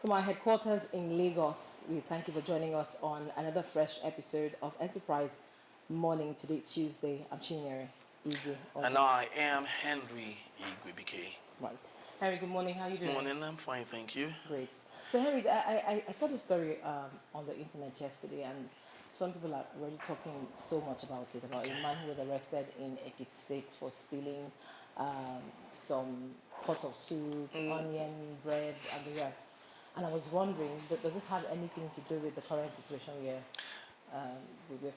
From our headquarters in Lagos, we thank you for joining us on another fresh episode of Enterprise Morning. Today, Tuesday. I'm Chinyere Igwe. And I am Henry Igwe. Right. Henry, good morning. How are you doing? Morning, I'm fine, thank you. Great. So, Henry, I saw the story on the internet yesterday, and some people are already talking so much about it, about a man who was arrested in Ekiti State for stealing some pot of soup, onion, bread, and the rest. And I was wondering, does this have anything to do with the current situation we're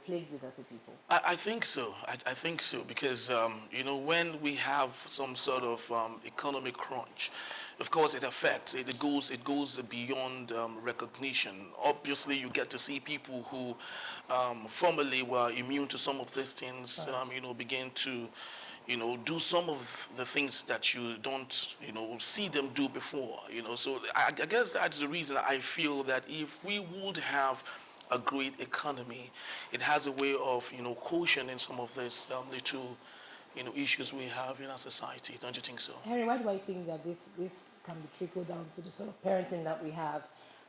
plagued with as a people? I think so. I think so because, when we have some sort of economic crunch, of course it affects, it goes beyond recognition. Obviously, you get to see people who formerly were immune to some of these things, Right. begin to do some of the things that you don't, see them do before, So I guess that's the reason I feel that if we would have a great economy, it has a way of, cushioning some of these little, issues we have in our society. Don't you think so? Henry, why do I think that this can be trickled down to the sort of parenting that we have?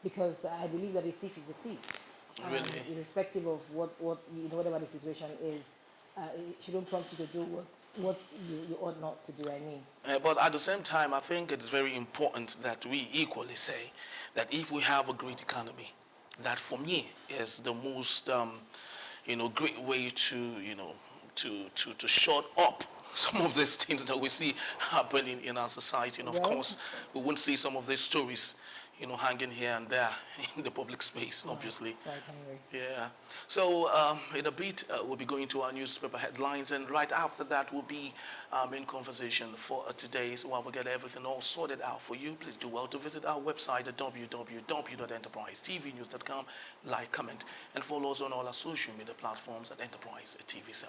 Because I believe that a thief is a thief. Really? Irrespective of whatever the situation is, it shouldn't prompt you to do what you ought not to do, I mean. But at the same time, I think it's very important that we equally say that if we have a great economy, that for me is the most, great way to, to shut up some of these things that we see happening in our society. And of Well, course, we won't see some of these stories, hanging here and there in the public space, obviously. right, Henry. Yeah. So in a bit, we'll be going to our newspaper headlines, and right after that will be our main conversation for today. So while we get everything all sorted out for you, please do well to visit our website at www.enterprisetvnews.com, like, comment, and follow us on all our social media platforms at Enterprise TV7.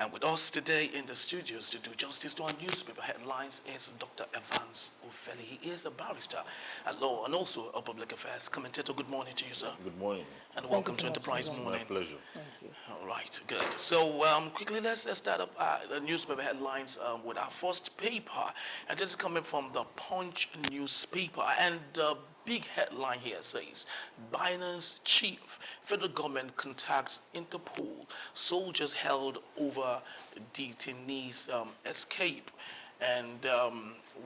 And with us today in the studios to do justice to our newspaper headlines is Dr. Evans Ofeli. He is a barrister at law and also a public affairs commentator. Good morning to you, sir. Good morning. And Thank welcome you so to much, Enterprise Evans. Morning. My pleasure. Thank you. All right, good. So quickly, let's start up the newspaper headlines with our first paper. And this is coming from the Punch newspaper. And the big headline here says, Binance chief, federal government contacts Interpol, soldiers held over detainees escape. And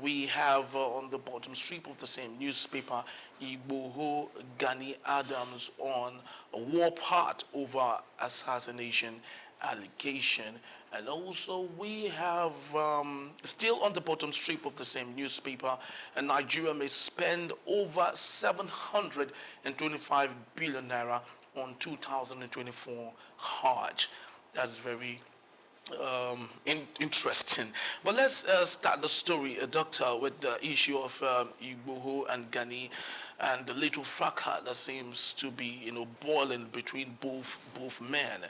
we have on the bottom strip of the same newspaper, Igboho Gani Adams on a war part over assassination allegation. And also we have, still on the bottom strip of the same newspaper, Nigeria may spend over 725 billion naira on 2024 Hajj. That's very interesting. But let's start the story, Doctor, with the issue of Igboho and Gani and the little fracas that seems to be, boiling between both men,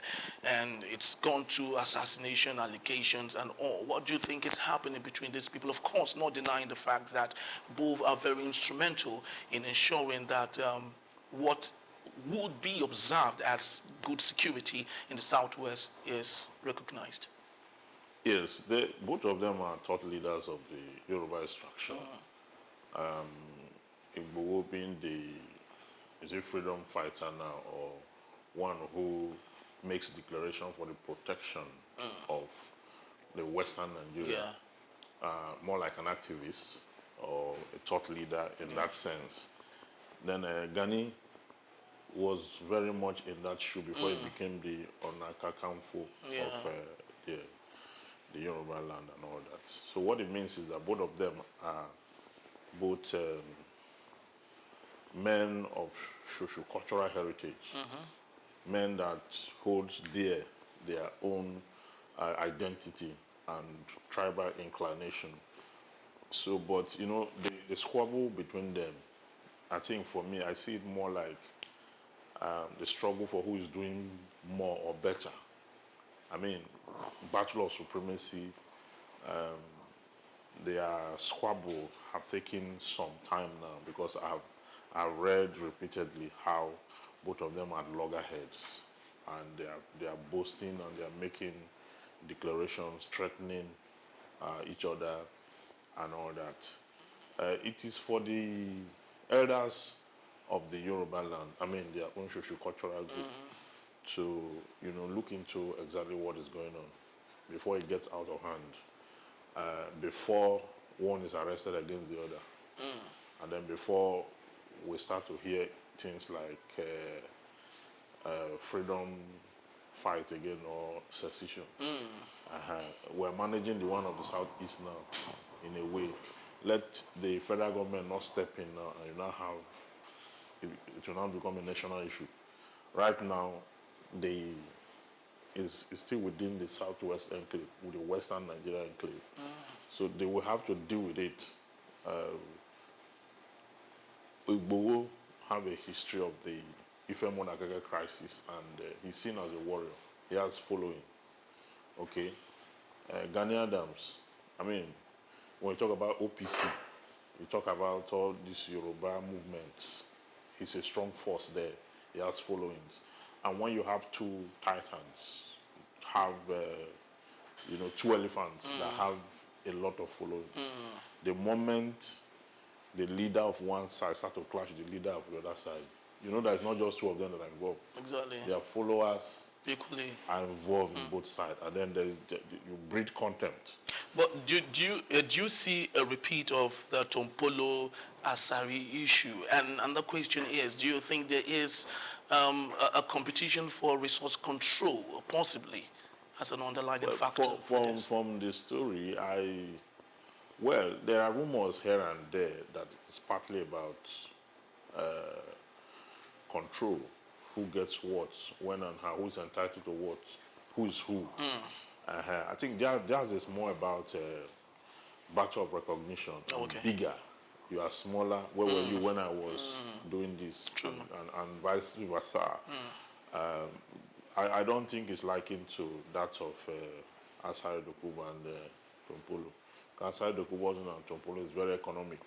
and it's gone to assassination allegations and all. What do you think is happening between these people? Of course, not denying the fact that both are very instrumental in ensuring that what would be observed as good security in the southwest is recognized. Yes, both of them are thought leaders of the Yoruba extraction. Igboho being is a freedom fighter now, or one who makes declaration for the protection of the Western Nigeria. More like an activist or a thought leader in that sense. Then Gani was very much in that shoe before he became the Onakakamfo of the Yoruba land and all that. So what it means is that both of them are both men of socio-cultural heritage, men that holds dear their own identity and tribal inclination. So, but the squabble between them, I think for me, I see it more like the struggle for who is doing more or better. I mean, battle of supremacy, their squabble have taken some time now because I've read repeatedly how both of them are loggerheads and they are boasting and they are making declarations threatening each other and all that. It is for the elders of the Yoruba land, I mean their own socio-cultural group, to look into exactly what is going on before it gets out of hand, before one is arrested against the other, and then before we start to hear things like freedom fight again or secession. We're managing the one of the southeast now in a way. Let the federal government not step in now, and you now have it will now become a national issue. Right now, is still within the southwest enclave, with the western Nigeria enclave. So they will have to deal with it. Igboho have a history of the Ife Monagage crisis, and he's seen as a warrior. He has following. Okay. Gani Adams, I mean, when you talk about OPC, you talk about all these Yoruba movements, he's a strong force there. He has followings. And when you have two titans, have, two elephants that have a lot of followings, the moment the leader of one side starts to clash with the leader of the other side, you know that it's not just two of them that are involved. Exactly. Their followers equally are involved in both sides, and then you breed contempt. But do you see a repeat of the Tompolo Asari issue? And the question is, do you think there is a competition for resource control, possibly, as an underlying factor? From the story, there are rumors here and there that it's partly about control, who gets what, when and how, who's entitled to what, who is who. I think theirs is more about battle of recognition. Okay. Bigger. You are smaller. Where were you when I was doing this? True. And vice versa. I don't think it's likened to that of Asari Dokubo and Tompolo. Asari Dokubo and Tompolo is very economic.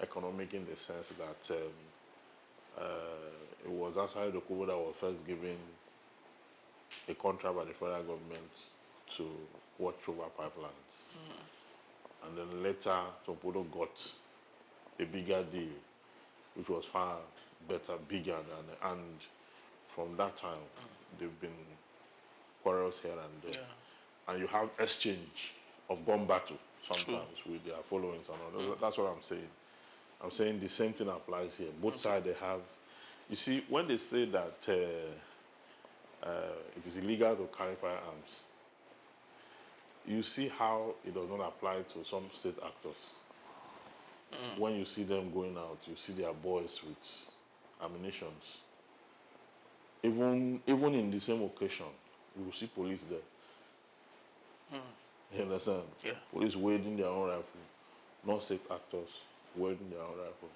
Economic in the sense that it was Asari Dokubo that was first given a contract by the federal government to watch over pipelines. And then later, Tompolo got a bigger deal, which was far better, bigger than, and from that time, they've been quarrels here and there. Yeah. And you have exchange of gun battle sometimes with their followings and all. That's what I'm saying. I'm saying the same thing applies here. Both sides, they have, you see, when they say that it is illegal to carry firearms, you see how it does not apply to some state actors. When you see them going out, you see their boys with ammunitions. Even in the same occasion, you will see police there. You understand? Yeah. Police wielding their own rifle, not state actors wielding their own rifle.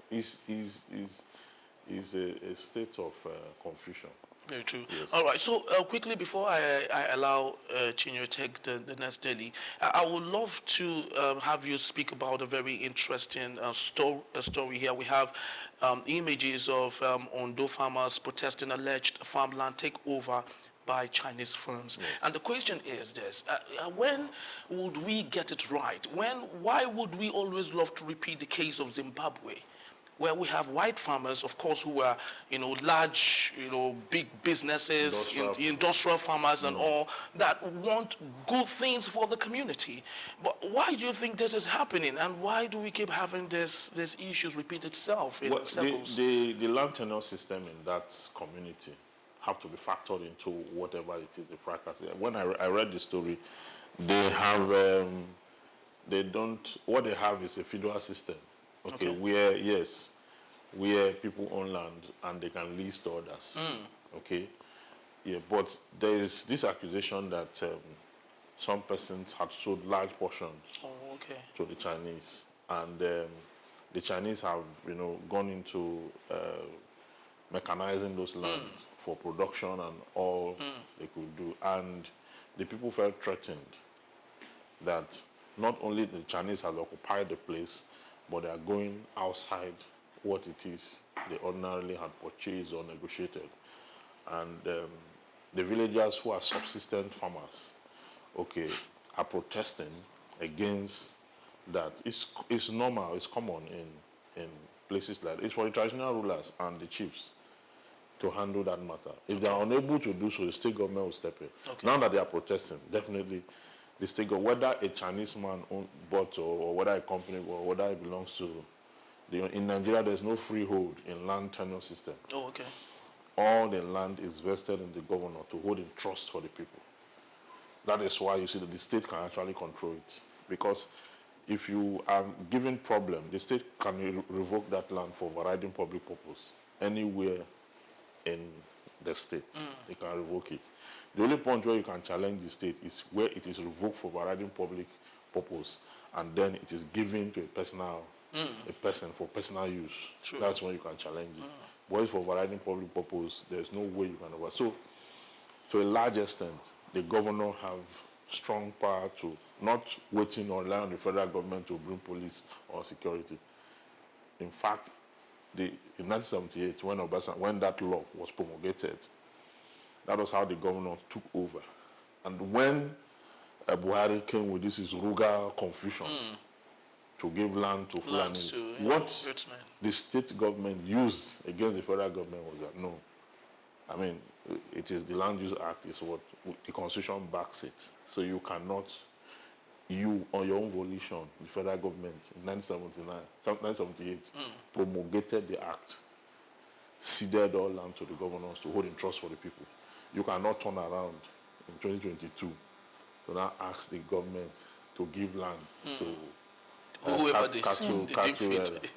Is a state of confusion. Very true. Yes. All right. So quickly, before I allow Chinyo to take the next daily, I would love to have you speak about a very interesting story here. We have images of Ondo farmers protesting alleged farmland takeover by Chinese firms. Yes. And the question is this: when would we get it right? Why would we always love to repeat the case of Zimbabwe, where we have white farmers, of course, who are, large, big businesses, industrial farmers and all, that want good things for the community. But why do you think this is happening, and why do we keep having these issues repeat itself in circles? The land tenure system in that community have to be factored into whatever it is, the fracas. When I read the story, they have, what they have is a feudal system. Okay, where people own land and they can lease to others. Okay, yeah, but there is this accusation that some persons had sold large portions to the Chinese, and the Chinese have, gone into mechanizing those lands for production and all they could do, and the people felt threatened that not only the Chinese has occupied the place, but they are going outside what it is they ordinarily had purchased or negotiated. And the villagers who are subsistent farmers, are protesting against that. It's normal, it's common in in places like it's for the traditional rulers and the chiefs to handle that matter. If they are unable to do so, the state government will step in. Now that they are protesting, definitely the state government, whether a Chinese man bought or whether a company or whether it belongs to, in Nigeria, there's no freehold in land tenure system. Oh, okay. All the land is vested in the governor to hold in trust for the people. That is why you see that the state can actually control it. Because if you are given problem, the state can revoke that land for overriding public purpose anywhere in the state. They can revoke it. The only point where you can challenge the state is where it is revoked for overriding public purpose, and then it is given to a person for personal use. True. That's when you can challenge it. But if for overriding public purpose, there's no way you can over. So, to a large extent, the governor have strong power to not waiting or rely on the federal government to bring police or security. In fact, in 1978, when that law was promulgated, that was how the governor took over. And when Buhari came with this Ruga confusion to give land to Fulanis, what the state government used against the federal government was that, no, I mean, it is the Land Use Act is what the Constitution backs it. So you cannot, on your own volition, the federal government in 1978 promulgated the act, ceded all land to the governors to hold in trust for the people. You cannot turn around in 2022 to now ask the government to give land to whoever they deem fit.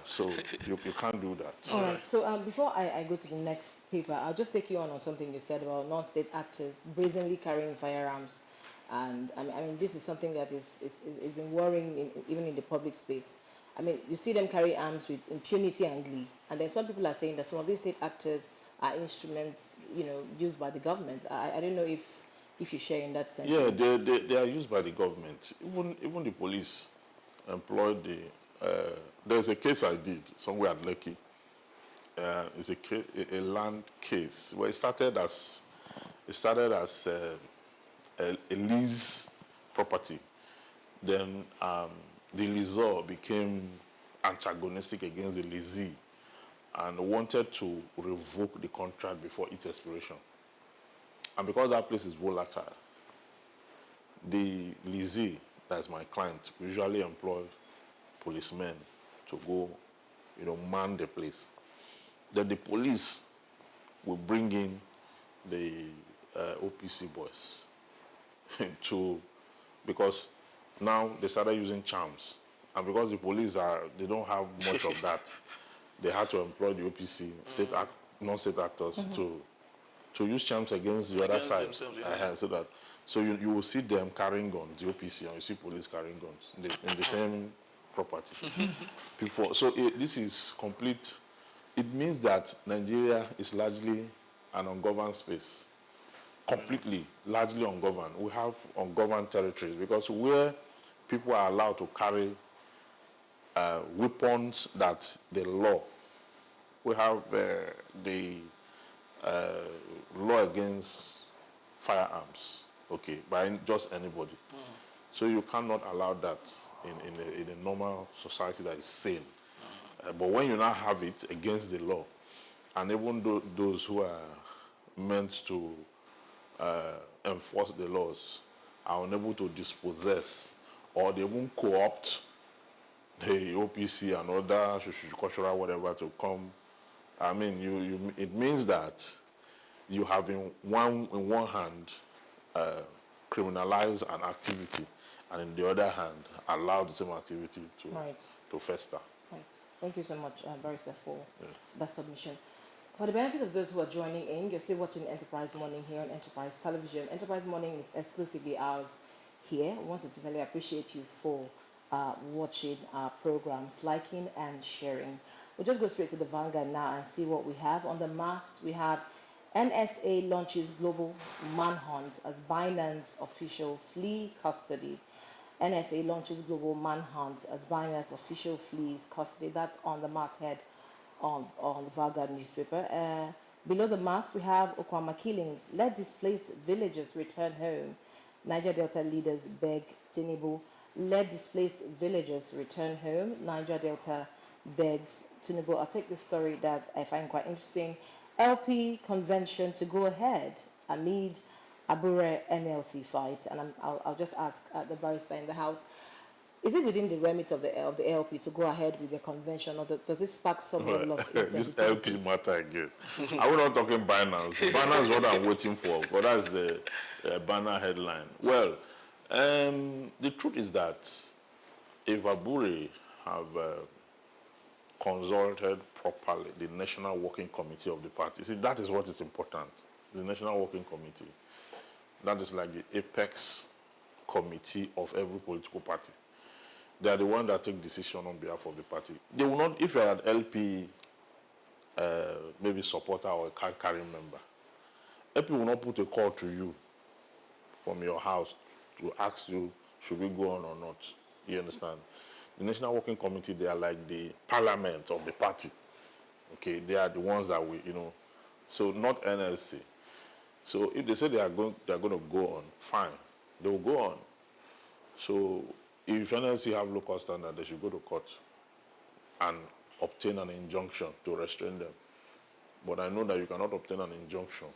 So you can't do that. All right. So before I go to the next paper, I'll just take you on something you said about non-state actors brazenly carrying firearms, and I mean this is something that is been worrying even in the public space. I mean, you see them carry arms with impunity and glee, and then some people are saying that some of these state actors are instruments, used by the government. I don't know if you share in that sense. Yeah, they are used by the government. Even the police employed there's a case I did somewhere at Lekki. It's a land case where it started as a lease property. Then the leaser became antagonistic against the leasee and wanted to revoke the contract before its expiration. And because that place is volatile, the leasee, that's my client, usually employ policemen to go, man the place. Then the police will bring in the OPC boys because now they started using charms. And because the police they don't have much of that, they had to employ the OPC, non-state actors, to use charms against the other side. So you will see them carrying guns, the OPC, and you see police carrying guns in the same property. This is complete. It means that Nigeria is largely an ungoverned space. Completely, largely ungoverned. We have ungoverned territories because where people are allowed to carry weapons that the law, we have the law against firearms, by just anybody. So you cannot allow that in a normal society that is sane. But when you now have it against the law, and even those who are meant to enforce the laws are unable to dispossess, or they even co-opt the OPC and other cultural whatever to come. I mean, it means that you have in one hand criminalize an activity, and in the other hand allow the same activity to fester. Right. Thank you so much, Barrister, for that submission. For the benefit of those who are joining in, you're still watching Enterprise Morning here on Enterprise Television. Enterprise Morning is exclusively ours here. I want to sincerely appreciate you for watching our programs, liking and sharing. We'll just go straight to the Vanguard now and see what we have. On the mast, we have NSA launches global manhunt as Binance official flee custody. NSA launches global manhunt as Binance official flees custody. That's on the masthead on the Vanguard newspaper. Below the mast, we have Okwama killings. Let displaced villagers return home. Niger Delta leaders beg Tinubu. Let displaced villagers return home. Niger Delta begs Tinubu. I'll take this story that I find quite interesting. LP convention to go ahead amid Abure NLC fight. And I'll just ask the barrister in the House, is it within the remit of the LP to go ahead with the convention, or does it spark some level of This insensitivity? LP matter again. Are we not talking Binance? Binance is what I'm waiting for, but that's the banner headline. Well, the truth is that if Abure have consulted properly the National Working Committee of the party, see, that is what is important. The National Working Committee, that is like the apex committee of every political party. They are the ones that take decision on behalf of the party. They will not, if you are an LP, maybe supporter or a card-carrying member, LP will not put a call to you from your house to ask you, should we go on or not? You understand? The National Working Committee, they are like the parliament of the party. Okay, they are the ones that we, so not NLC. So if they say they are going to go on, fine, they will go on. So if NLC have local standard, they should go to court and obtain an injunction to restrain them. But I know that you cannot obtain an injunction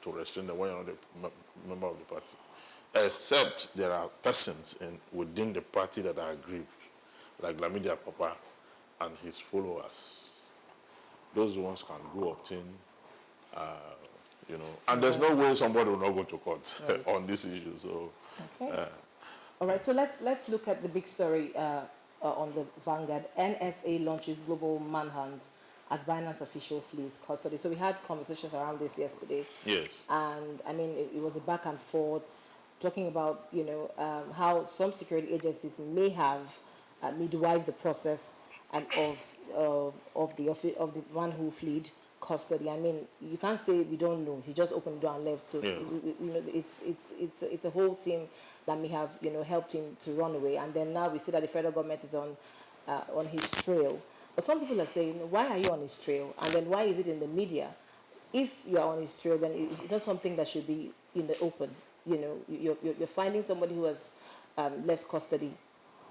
to restrain them when you're not a member of the party, except there are persons within the party that are aggrieved, like Lamidia Papa and his followers. Those ones can go obtain, and there's no way somebody will not go to court on this issue. So, okay. All right, so let's look at the big story on the Vanguard. NSA launches global manhunt as Binance official flees custody. So we had conversations around this yesterday. Yes. And I mean, it was a back and forth, talking about how some security agencies may have midwifed the process and of the one who fled custody. I mean, you can't say we don't know. He just opened the door and left. So it's a whole team that may have helped him to run away. And then now we see that the federal government is on his trail. But some people are saying, why are you on his trail? And then why is it in the media? If you are on his trail, then it's not something that should be in the open. You're finding somebody who has left custody.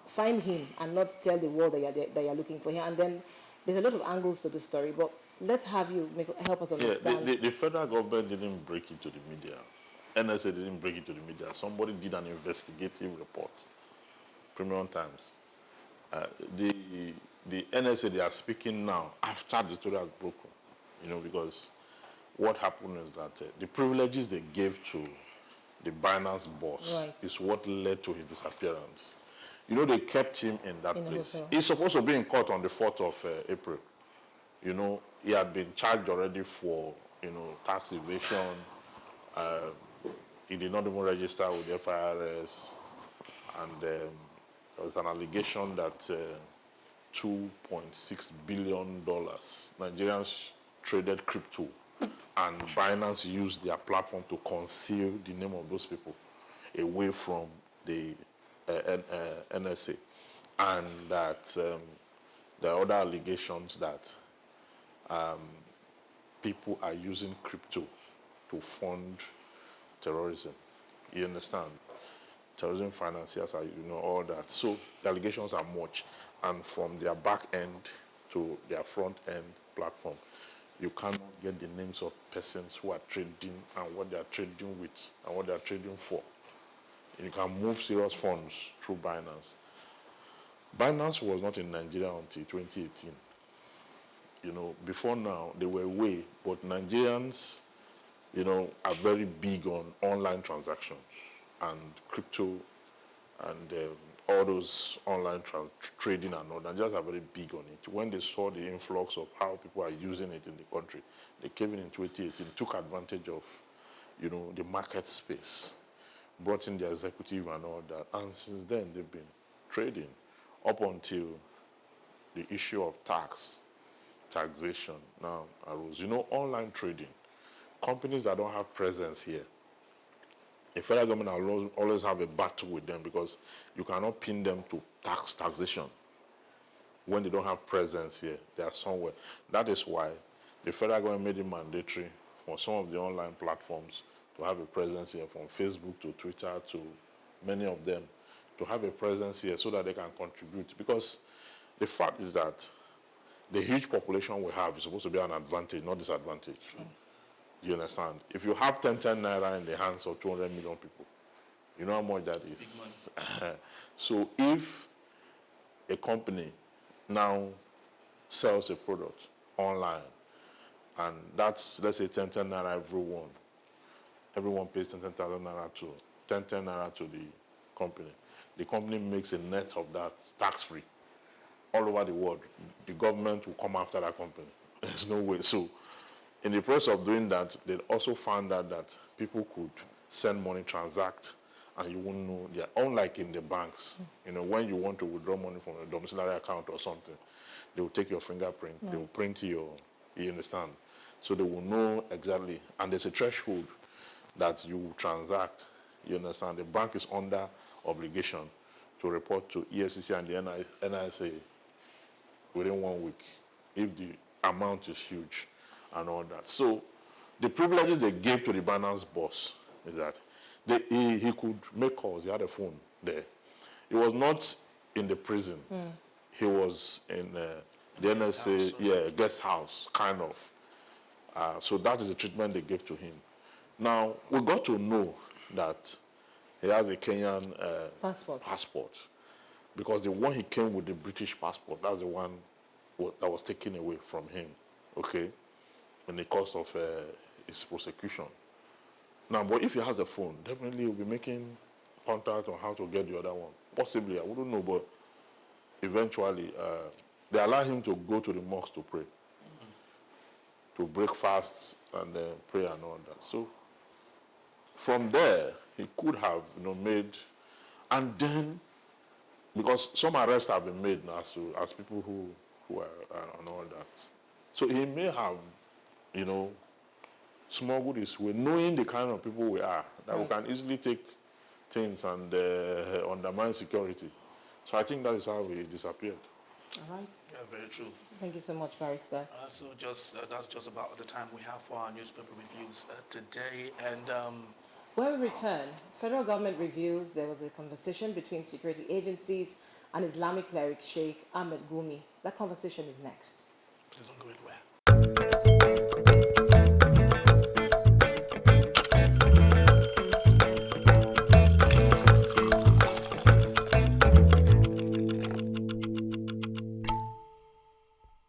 Find him and not tell the world that you're looking for him. And then there's a lot of angles to the story, but let's have you help us understand. The federal government didn't break it to the media. NSA didn't break it to the media. Somebody did an investigative report. Premium Times. The NSA, they are speaking now after the story has broken. Because what happened is that the privileges they gave to the Binance boss is what led to his disappearance. They kept him in that place. He's supposed to be in court on the 4th of April. He had been charged already for, tax evasion. He did not even register with the FIRS. And there was an allegation that $2.6 billion Nigerians traded crypto, and Binance used their platform to conceal the name of those people away from the NSA. And that there are other allegations that people are using crypto to fund terrorism. You understand? Terrorism financiers are, all that. So the allegations are much. And from their back end to their front end platform, you cannot get the names of persons who are trading and what they are trading with and what they are trading for. You can move serious funds through Binance. Binance was not in Nigeria until 2018. Before now, they were away, but Nigerians, are very big on online transactions and crypto and all those online trading and all. Nigerians are very big on it. When they saw the influx of how people are using it in the country, they came in 2018, took advantage of, the market space, brought in the executive and all that. And since then, they've been trading up until the issue of taxation now arose. Online trading, companies that don't have presence here, the federal government will always have a battle with them because you cannot pin them to taxation. When they don't have presence here, they are somewhere. That is why the federal government made it mandatory for some of the online platforms to have a presence here, from Facebook to Twitter to many of them, to have a presence here so that they can contribute. Because the fact is that the huge population we have is supposed to be an advantage, not disadvantage. True. You understand? If you have 10 naira in the hands of 200 million people, you know how much that is? Big money. So if a company now sells a product online, and that's, let's say, 10 naira everyone pays 10,000 naira to 10 naira to the company makes a net of that tax-free. All over the world, the government will come after that company. There's no way. So in the process of doing that, they also found out that people could send money, transact, and you won't know. Yeah, unlike in the banks, when you want to withdraw money from a domiciliary account or something, they will take your fingerprint, they will print you understand? So they will know exactly, and there's a threshold that you transact, you understand? The bank is under obligation to report to EFCC and the NISA within 1 week if the amount is huge and all that. So the privileges they gave to the Binance boss is that he could make calls. He had a phone there. He was not in the prison. He was in the NSA, guest house, kind of. So that is the treatment they gave to him. Now, we got to know that he has a Kenyan passport. Because the one he came with, the British passport, that's the one that was taken away from him, okay, in the course of his prosecution. Now, but if he has a phone, definitely he'll be making contact on how to get the other one. Possibly, I wouldn't know, but eventually, they allow him to go to the mosque to pray, to break fasts and pray and all that. So, from there, he could have, made, and then, because some arrests have been made now as people who are and all that. So he may have, smuggled his way, knowing the kind of people we are, that we can easily take things and undermine security. So I think that is how he disappeared. All right. Yeah, very true. Thank you so much, Barrister. So that's just about the time we have for our newspaper reviews today. And when we return, federal government reveals there was a conversation between security agencies and Islamic cleric Sheikh Ahmed Gumi. That conversation is next. Please don't go anywhere.